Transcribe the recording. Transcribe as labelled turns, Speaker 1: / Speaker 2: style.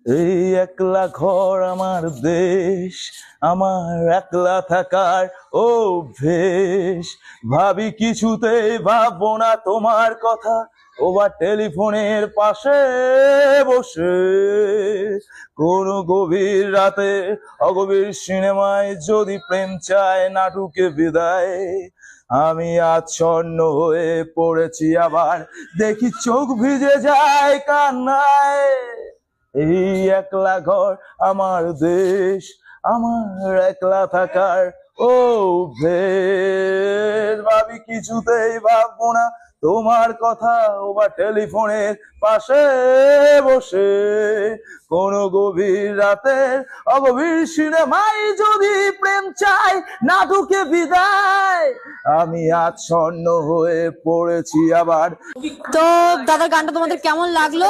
Speaker 1: এই একলা ঘর আমার দেশ, আমার একলা থাকার অভ্যেস। ভাবি কিছুতেই ভাববো না তোমার কথা, ওবার টেলিফোনের পাশে বসে। কোন গভীর রাতে অগভীর সিনেমায় যদি প্রেম চায় নাটুকে বিদায়। আমি আচ্ছন্ন হয়ে পড়েছি, আবার দেখি চোখ ভিজে যায় কান্নায়। এই একলা ঘর আমার দেশ, আমার একলা থাকার অভ্যেস। ভাবি কিছুতেই ভাববো না তোমার কথা, বা টেলিফোনের পাশে বসে। কোন গভীর রাতের অগভীর সিনেমায় যদি প্রেম চাই নাটুকে বিদায়। আমি আচ্ছন্ন হয়ে পড়েছি আবার।
Speaker 2: তো দাদার গানটা তোমাদের কেমন লাগলো?